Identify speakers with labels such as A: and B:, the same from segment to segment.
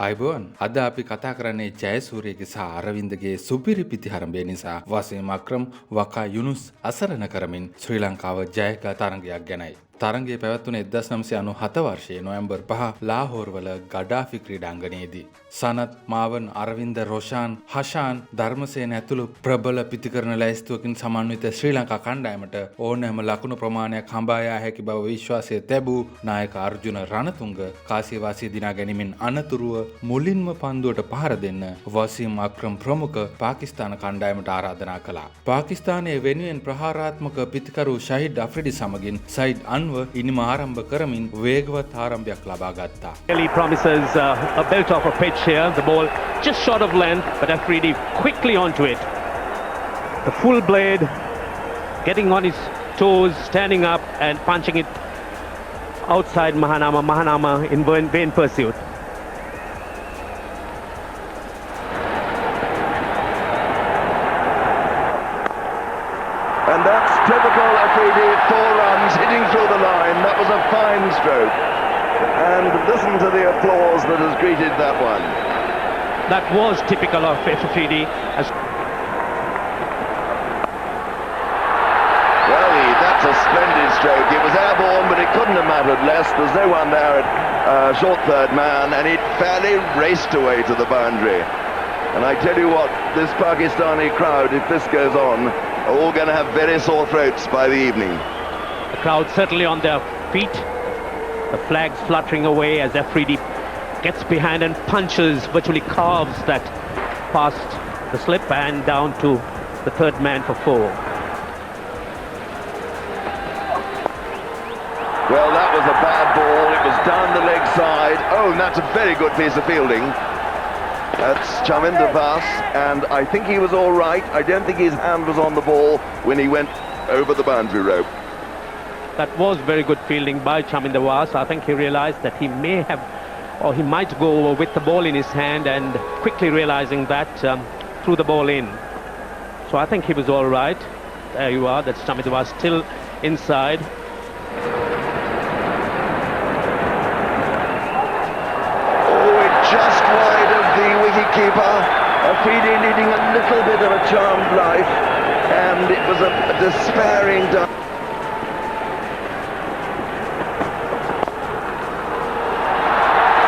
A: අයිබෝන් අද අපි කතා කරන්නේ ජයසූරියගේ සහ අරවින්දගේ සුපිරි පිතිහරඹය නිසා වසීම් අක්‍රම් වකා යුනුස් අසරණ කරමින් ශ්‍රී ලංකාව ජයගත් තරගයක් ගැනයි. තරගයේ පැවැත්වුණේ 1997 වර්ෂයේ නොවැම්බර් 5 ලාහෝර් වල ගඩාෆි ක්‍රීඩාංගණයේදී. සනත්, මාවන්, අරවින්ද, රොෂාන්, හෂාන්, ධර්මසේන ඇතුළු ප්‍රබල පිතිකරන ලැයිස්තුවකින් සමන්විත ශ්‍රී ලංකා කණ්ඩායමට ඕනෑම ලකුණු ප්‍රමාණයක් හඹා යා හැකි බව විශ්වාසය තැබූ නායක අර්ජුන රණතුංග කාසියවාසිය දිනා ගැනීමෙන් අනතුරුව මුලින්ම පන්දුවට පහර දෙන්න වසීම් අක්‍රම් ප්‍රමුඛ පාකිස්තාන කණ්ඩායමට ආරාධනා කළා. පාකිස්තානයේ වෙනුවෙන් ප්‍රහාරාත්මක පිතිකරු ෂහීඩ් අෆ්රිඩි සමගින් සයිඩ් ඉනිම ආරම්භ කරමින් වේගවත් ආරම්භයක් ලබා ගත්තා.
B: He promises a belt off a pitch here. The ball just short of length, but Afridi quickly onto it. The full blade, getting on his toes, standing up and punching it outside Mahanama. Mahanama in vain pursuit.
C: And that's typical Afridi, 4 runs, hitting through the line. That was a fine stroke. And listen to the applause that has greeted that one.
B: That was typical of Afridi.
C: Well, that's a splendid stroke. It was airborne, but it couldn't have mattered less. There's no one there at short third man, and it fairly raced away to the boundary. And I tell you what, this Pakistani crowd, if this goes on, are all going to have very sore throats by the evening.
B: The crowd certainly on their feet. The flags fluttering away as Afridi gets behind and punches, virtually carves that past the slip and down to the third man for 4.
C: Well, that was a bad ball. It was down the leg side. Oh, and that's a very good piece of fielding. That's Chaminda Vas, and I think he was all right. I don't think his hand was on the ball when he went over the boundary rope.
B: That was very good fielding by Chaminda Vas. I think he realized that he may have, or he might go over with the ball in his hand, and quickly realizing that threw the ball in. So I think he was all right. There you are, that's Chaminda Vas still inside.
C: Just wide of the wicketkeeper. Afridi leading a little bit of a charmed life, and it was a despairing dive.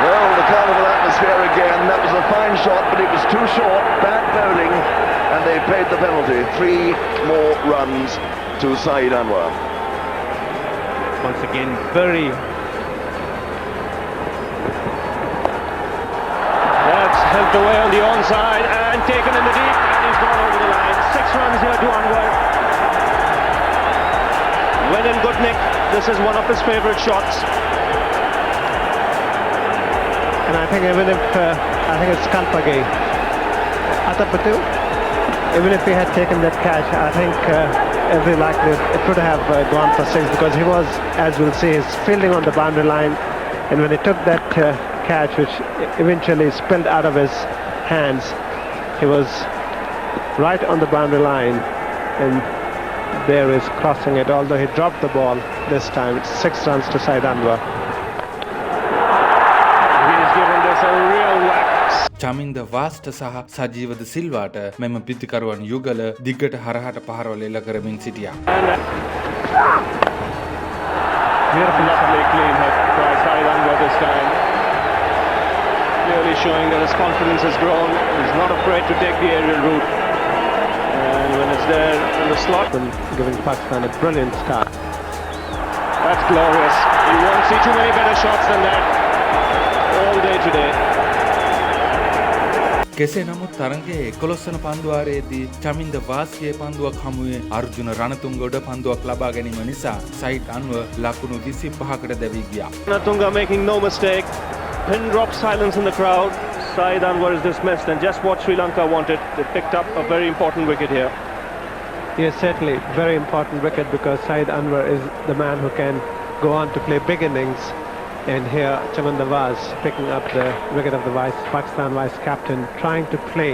C: Well, the carnival atmosphere again. That was a fine shot, but it was too short. Bad bowling, and they paid the penalty. 3 more runs to Saeed Anwar.
B: Once again, very helped away on the onside and taken in the deep, and he's gone over the line. 6 runs here to Anwar. When in good nick, this is one of his favourite shots.
D: And I think even if I think it's Kalpage Atapatu, even if he had taken that catch, I think every likelihood it could have gone for 6, because he was, as we'll see, he's fielding on the boundary line, and when he took that catch, which eventually spilled out of his hands, he was right on the boundary line, and there is crossing it, although he dropped the ball this time. It's 6 runs to Saeed Anwar.
B: He's given this a real whack.
A: Chaminda වාස්ට සහ සජීවද සිල්වාට මෙම පිතිකරුවන් යුගල දිගට හරහට පහරවල එල්ල කරමින් සිටියා.
B: Beautiful, lovely clean hit by Saeed Anwar this time. Clearly showing that his confidence has grown. He's not afraid to take the aerial route. And when it's there in the slot,
D: And giving Pakistan a brilliant start.
B: that's glorious. You won't see too many better shots than that all day today.
A: කෙසේ නමුත් තරගයේ 11 වන පන්දුවාරයේදී චමින්ද වාස්ගේ පන්දුවක් හමුවේ අර්ජුන රණතුංග උඩ පන්දුවක් ලබා ගැනීම නිසා side Anwar ලකුණු 25කට දැවී ගියා.
B: Ranatunga making no mistake. Pin drop silence in the crowd. Saeed Anwar is dismissed, and just what Sri Lanka wanted. They picked up a very important wicket here.
D: Yes, certainly very important wicket, because Saeed Anwar is the man who can go on to play big innings. And here Chaminda Vas picking up the wicket of the Pakistan vice captain, trying to play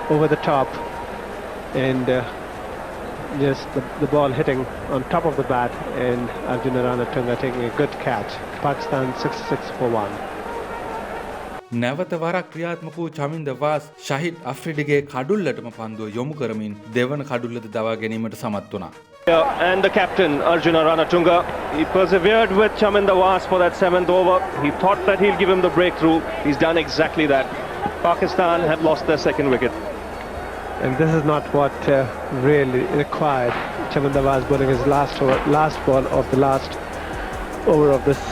D: over the top, and just the ball hitting on top of the bat, and Arjuna Ranatunga taking a good catch. Pakistan 6-6 for 1.
A: නැවත වරක් ක්‍රියාත්මක වූ චමින්ද වාස් ෂහිඩ් අෆ්රිඩිගේ කඩුල්ලටම පන්දුව යොමු කරමින් දෙවන කඩුල්ලද දවා ගැනීමට සමත් වුණා.
E: And the captain, Arjuna Ranatunga, he persevered with Chaminda Was for that 7th over. He thought that he'll give him the breakthrough. He's done exactly that. Pakistan have lost their second wicket.
D: And this is not what really required. Chaminda was bowling his last ball of the last over of this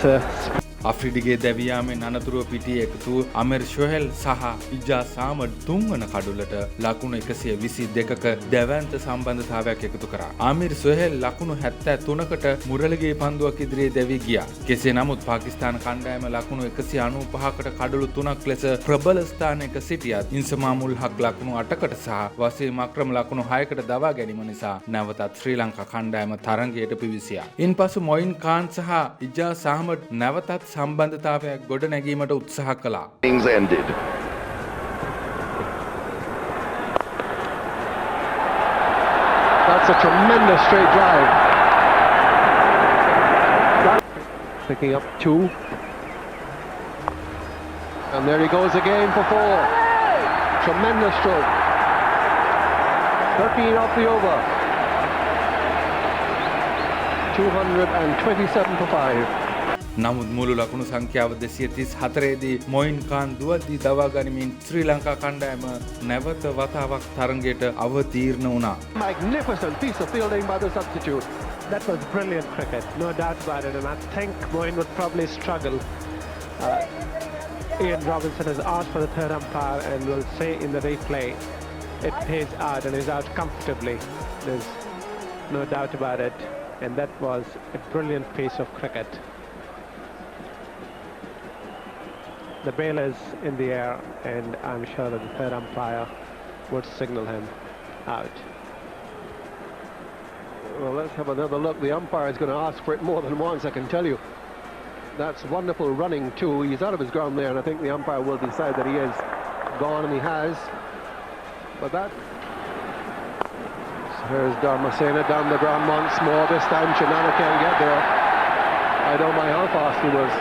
A: අෆ්‍රිඩිගේ දැවියාමෙන් අනතුරුව පිටියේ එකතු අමෙර් ෂොහෙල් සහ ඉජා සාමඩ් තුන්වන කඩුල්ලට ලකුණු 122ක දැවැන්ත සම්බන්ධතාවයක් එකතු කරා. ආමිර් සොහෙල් ලකුණු 73කට මුරලිගේ පන්දුවක් ඉදිරියේ දැවී ගියා. කෙසේ නමුත් පාකිස්තාන කණ්ඩායම ලකුණු 195කට කඩලු 3ක් ලෙස ප්‍රබල ස්ථානයක සිටියත් ඉන්සමාමුල් හක් ලකුණු 8කට සහ වසීම් අක්‍රම ලකුණු 6කට දවා ගැනීම නිසා නැවතත් ශ්‍රී ලංකා කණ්ඩායම තරඟයට පිවිසියා. ඉන්පසු මොයින් කාන් සහ ඉජා සාමඩ් නැවතත් සම්බන්ධතාවයක් ගොඩ නැගීමට උත්සාහ කළා.
C: Innings ended.
D: That's a tremendous straight drive. Picking up 2. And there he goes again for 4. Tremendous stroke. 13 off the over. 227 for 5.
A: නමුත් මුළු ලකුණු සංඛ්‍යාව 234දී මොයින් කාන් දුවද්දී දවා ගනිමින් ශ්‍රී ලංකා කණ්ඩායම නැවත වතාවක් තරඟයට අවතීර්ණ වුණා.
D: Magnificent piece of fielding by the substitute. That was brilliant cricket, no doubt about it, and I think Moin would probably struggle. Ian Robinson has asked for the third umpire and will say in the replay it pays out and is out comfortably. There's no doubt about it, and that was a brilliant piece of cricket. The bailer's in the air, and I'm sure that the third umpire would signal him out. Well, let's have another look. The umpire is going to ask for it more than once, I can tell you. That's wonderful running too. He's out of his ground there, and I think the umpire will decide that he is gone, and he has. But that... So here's Dharmasena down the ground once more. This time Chinana can't get there. I don't mind how fast he was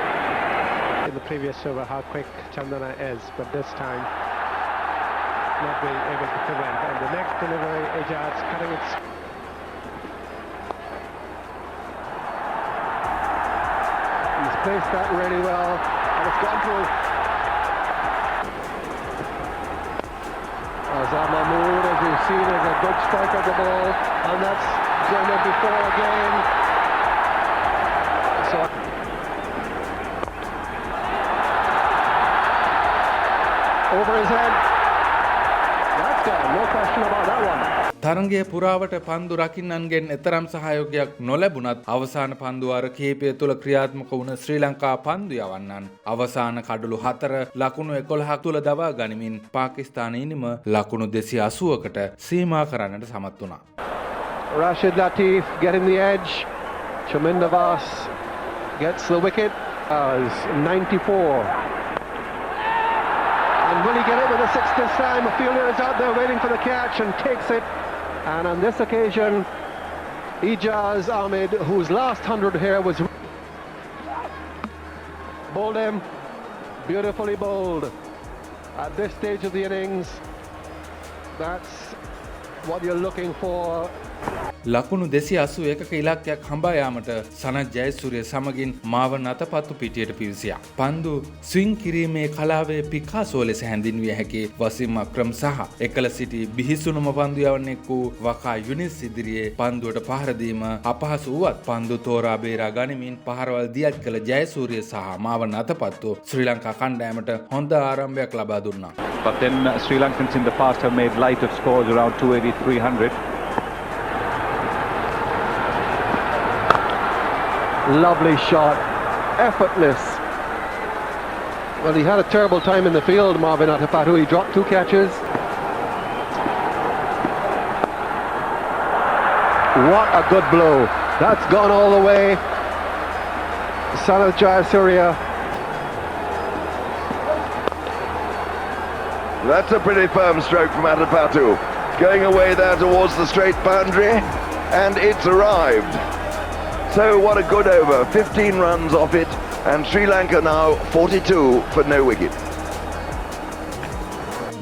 D: in the previous over, how quick Chandana is, but this time not being able to prevent. And the next delivery, Ijaz cutting it. He's placed that really well, and it's gone through. Azam Mahmood, as we've seen, is a good striker of the ball, and that's done it before again. So over his head. That's gone, no question about that one.
A: තරඟයේ පුරාවට පන්දු රකින්නන්ගෙන් එතරම් සහයෝගයක් නොලැබුණත් අවසාන පන්දු වාර කිහිපය තුළ ක්‍රියාත්මක වුණ ශ්‍රී ලංකා පන්දු යවන්නන් අවසාන කඩලු 4 ලකුණු 11ක් තුළ දවා ගනිමින් පාකිස්තානීනිම ලකුණු 280කට සීමා කරන්නට සමත් වුණා.
D: Rashid Latif getting the edge. Chaminda Vas gets the wicket. 94. And will he get it with a 6 this time? A fielder is out there waiting for the catch and takes it. And on this occasion, Ijaz Ahmed, whose last 100 here was bowled him, beautifully bowled. At this stage of the innings, that's what you're looking for.
A: ලකුණු 281ක ඉලක්කයක් හඹා යාමට සනත් ජයසූරිය සමගින් මාවන අතපත්තු පිටියට පිවිසියා. පන්දු swing කිරීමේ කලාවේ Picasso ලෙස හැඳින්විය හැකි වසීම් අක්‍රම් සහ එකල සිටි බිහිසුණුම පන්දු යවන්නෙක් වූ වකා යුනිස් ඉදිරියේ පන්දුවට පහර දීම අපහසු වුවත් පන්දු තෝරා බේරා ගනිමින් පහරවල් දියත් කළ ජයසූරිය සහ මාවන අතපත්තු ශ්‍රී ලංකා කණ්ඩායමට හොඳ ආරම්භයක් ලබා දුන්නා.
F: But then Sri Lankans in the past have made light of scores around 280-300.
D: Lovely shot, effortless. Well, he had a terrible time in the field, Marvin Atapatu. He dropped 2 catches. What a good blow. That's gone all the way. Santha Jayasuriya.
C: That's a pretty firm stroke from Atapatu. Going away there towards the straight boundary, and it's arrived. So what a good over, 15 runs off it, and Sri Lanka now 42 for no wicket.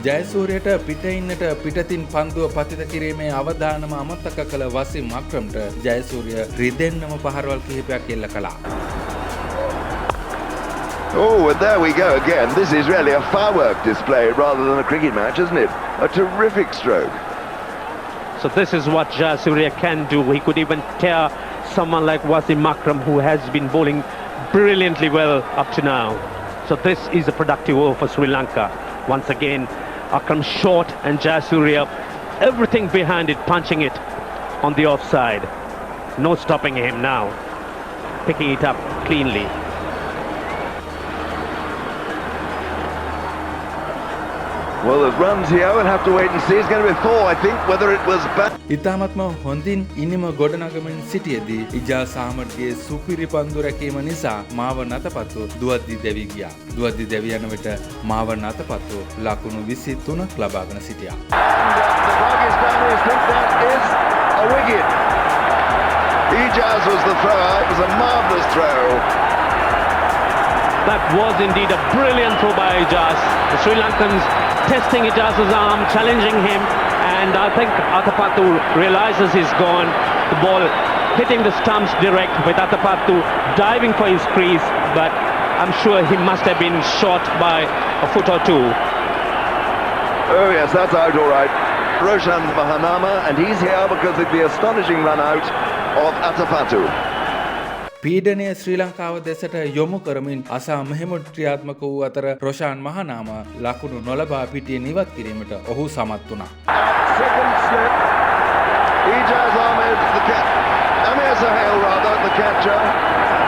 A: ජයසූරියට පිටින්නට පිටතින් පන්දුව පතිත කිරීමේ අවධානම අමතක කළ වසීම් අක්‍රම්ට ජයසූරිය රිදෙන්නම පහරවල් කිහිපයක් එල්ල කළා.
C: Oh, and there we go again. This is really a firework display rather than a cricket match, isn't it? A terrific stroke.
B: So this is what Jayasuriya can do. He could even tear someone like Wasim Akram, who has been bowling brilliantly well up to now. So this is a productive over for Sri Lanka. Once again, Akram short and Jayasuriya, everything behind it, punching it on the offside. No stopping him now. Picking it up cleanly.
C: Well, there's runs here. We'll have to wait and see. It's going to be 4, I think, whether it was back.
A: ඉතාමත්ම හොඳින් ඉනිම ගොඩනගමින් සිටියදී ඉජා සාමට්ගේ සුපිරි පන්දු රැකීම නිසා මාව නතපත්තු දුවද්දි දැවි ගියා. දුවද්දි දැවි යන විට මාව නතපත්තු ලකුණු 23ක් ලබාගෙන සිටියා.
C: The Pakistanis think that is a wicket. Ijaz was the thrower. It was a marvellous throw.
B: That was indeed a brilliant throw by Ijaz. The Sri Lankans testing Ijaz's arm, challenging him, and I think Athapattu realizes he's gone. The ball hitting the stumps direct with Athapattu diving for his crease, but I'm sure he must have been short by a foot or two.
C: Oh yes, that's out all right. Roshan Mahanama, and he's here because of the astonishing run out of Athapattu.
A: පීඩනය ශ්‍රී ලංකාව දෙසට යොමු කරමින් අසා මෙහෙමුත් ක්‍රියාත්මක වූ අතර රොෂාන් මහනාම ලකුණු නොලබා පිටිය නිවත් කිරීමට ඔහු සමත් වුණා.
C: Second slip. Ijaz Ahmed, Amir Sahel rather, the catcher,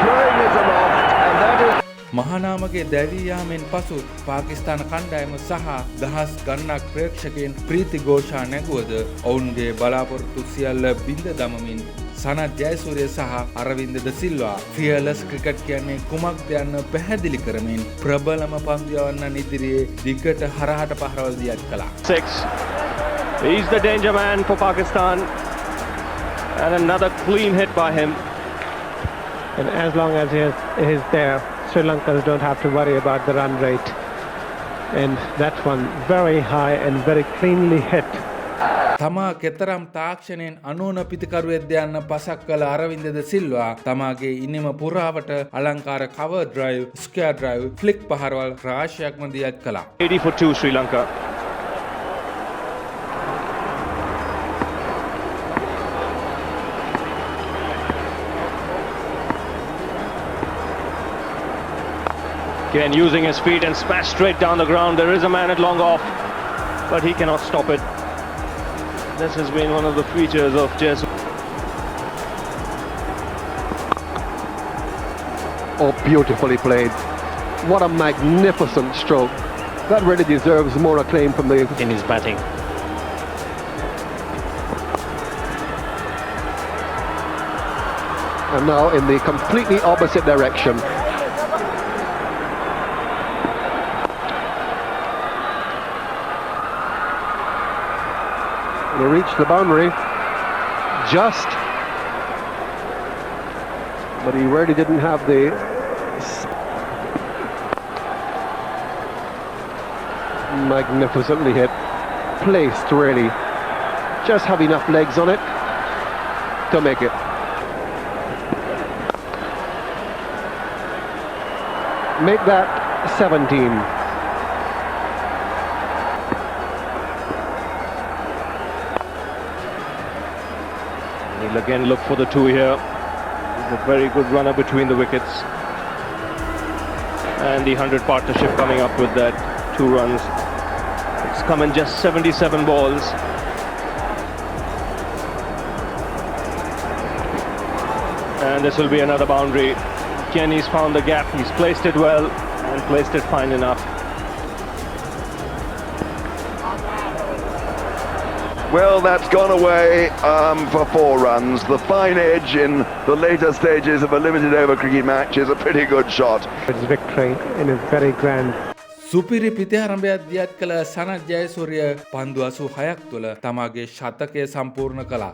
C: throwing it aloft, and that is.
A: මහනාමගේ දැවී යාමෙන් පසු පාකිස්තාන කණ්ඩායම සහ දහස් ගණනක් ප්‍රේක්ෂකයන් ප්‍රීති ഘോഷා නැගුවද ඔවුන්ගේ බලාපොරොත්තු සියල්ල බිඳ දමමින් සනත් ජයසූරිය සහ අරවින්ද ද සිල්වා ෆියර්ලස් ක්‍රිකට් කියන්නේ කුමක්ද යන්න පැහැදිලි කරමින් ප්‍රබලම පන්දු යවන්නන් ඉදිරියේ දිගට හරහට පහරවල් දියත් කළා.
E: 6. He's the danger man for Pakistan, and another clean hit by him.
D: And as long as he is there, Sri Lankans don't have to worry about the run rate. And that one very high and very cleanly hit.
A: තමා කෙතරම් තාක්ෂණයෙන් අනෝන පිතිකරුවෙක්ද යන්න පසක් කළ අරවින්ද ද සිල්වා තමාගේ ඉනිම පුරාවට අලංකාර cover drive, square drive, ෆ්ලික් පහරවල් රාශියක්ම දියත් කළා.
E: 80 for 2 Sri Lanka. Again using his feet and smash straight down the ground. There is a man at long off, but he cannot stop it. This has been one of the features of Jayasuriya.
G: Oh, beautifully played. What a magnificent stroke. That really deserves more acclaim from the...
B: In his batting.
G: And now in the completely opposite direction. He reached the boundary just, but he really didn't have the magnificently hit, placed really, just have enough legs on it to make it. Make that 17.
E: He'll again look for the 2 here. He's a very good runner between the wickets. And the 100 partnership coming up with that 2 runs. It's come in just 77 balls. And this will be another boundary. Kenny's found the gap. He's placed it well and placed it fine enough.
C: Well, that's gone away for 4 runs. The fine edge in the later stages of a limited over cricket match is a pretty good shot.
D: It's victory in a very grand.
A: සුපිරි පිතිහරඹයක් දියත් කළ සනත් ජයසූරිය පන්දු 86ක් තුළ තමාගේ ශතකය සම්පූර්ණ කළා.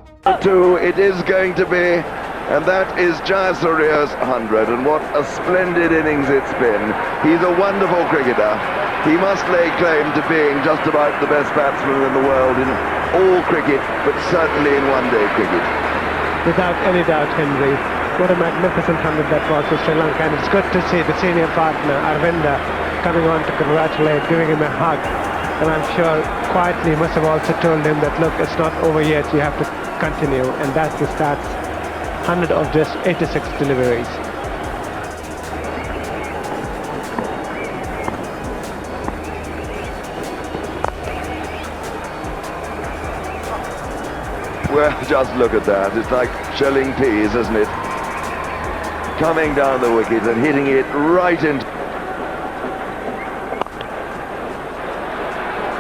C: It is going to be, and that is Jayasuriya's 100, and what a splendid innings it's been. He's a wonderful cricketer. he must lay claim to being just about the best batsman in the world in all cricket, but certainly in one-day cricket.
D: Without any doubt, Henry. What a magnificent 100 that was for Sri Lanka, and it's good to see the senior partner, Aravinda, coming on to congratulate, giving him a hug. And I'm sure quietly he must have also told him that, look, it's not over yet, you have to continue. And that's the stats, 100 of just 86 deliveries.
C: Well, just look at that. It's like shelling peas, isn't it? Coming down the wicket and hitting it right into...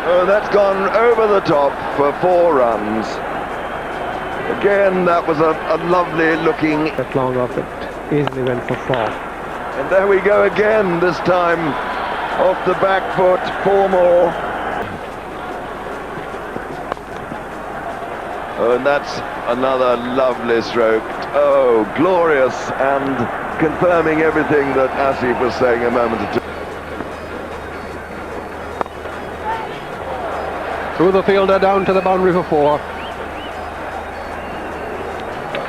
C: Oh, that's gone over the top for 4 runs. Again, that was a lovely looking...
D: That long off it easily went for 4.
C: And there we go again, this time off the back foot, 4 more. Oh, and that's another lovely stroke. Oh, glorious, and confirming everything that Asif was saying a moment ago.
G: Through the fielder down to the boundary for 4.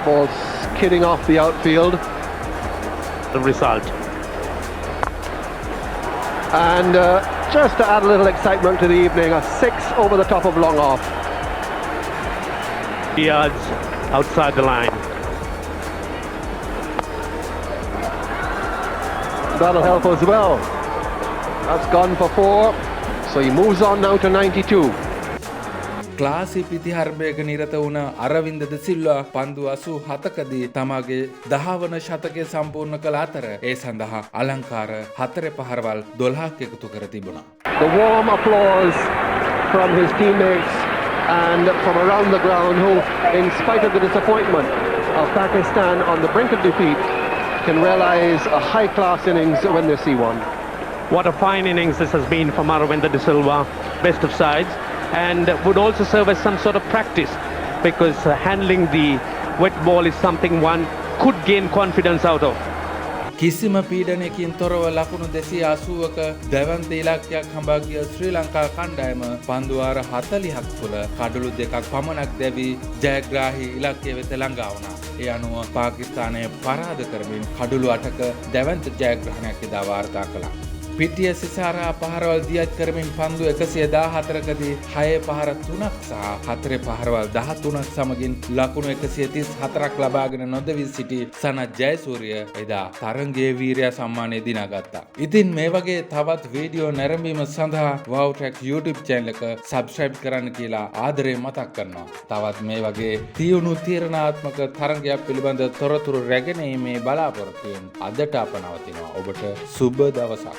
G: Ball skidding off the outfield.
B: The result.
G: And just to add a little excitement to the evening, a 6 over the top of long off.
B: Yards outside the line.
G: That'll help as well. That's gone for 4. So he moves on now to 92.
A: ක්ලාසි පිතිහර්භයක නිරත වුණ අරවින්ද ද සිල්වා පන්දු 87කදී තමාගේ 10 වන ශතකය සම්පූර්ණ කළ අතර ඒ සඳහා අලංකාර 4 පහරවල් 12ක් එකතු කර තිබුණා.
G: The warm applause from his teammates and from around the ground who, in spite of the disappointment of Pakistan on the brink of defeat, can realise a high-class innings when they see one.
B: What a fine innings this has been from Aravinda de Silva, best of sides, and would also serve as some sort of practice, because handling the wet ball is something one could gain confidence out of.
A: කිසිම පීඩනයකින් තොරව ලකුණු 280ක දැවන්ත ඉලක්කයක් හඹා ගිය ශ්‍රී ලංකා කණ්ඩායම පන්දුවාර 40ක් තුළ කඩලු 2ක් පමණක් දැවී ජයග්‍රාහී ඉලක්කය වෙත ළඟා වුණා. ඒ අනුව පාකිස්තානය පරාද කරමින් කඩලු 8ක දැවන්ත ජයග්‍රහණයක් එදා වාර්තා කළා. පිටිය සිසාරා පහරවල් දියත් කරමින් පන්දු 114කදී 6 පහර 3ක් සහ 4 පහරවල් 13ක් සමගින් ලකුණු 134ක් ලබාගෙන නොදවී සිටි සනත් ජයසූරිය එදා තරංගයේ වීරයා සම්මානය දිනාගත්තා. ඉතින් මේ වගේ තවත් වීඩියෝ නැරඹීම සඳහා wow track YouTube channel එක subscribe කරන්න කියලා ආදරයෙන් මතක් කරනවා. තවත් මේ වගේ තියුණු තීරණාත්මක තරංගයක් පිළිබඳ තොරතුරු රැගෙන මේ බලාපොරොත්තුවෙන් අදට අප නවතිනවා. ඔබට සුබ දවසක්.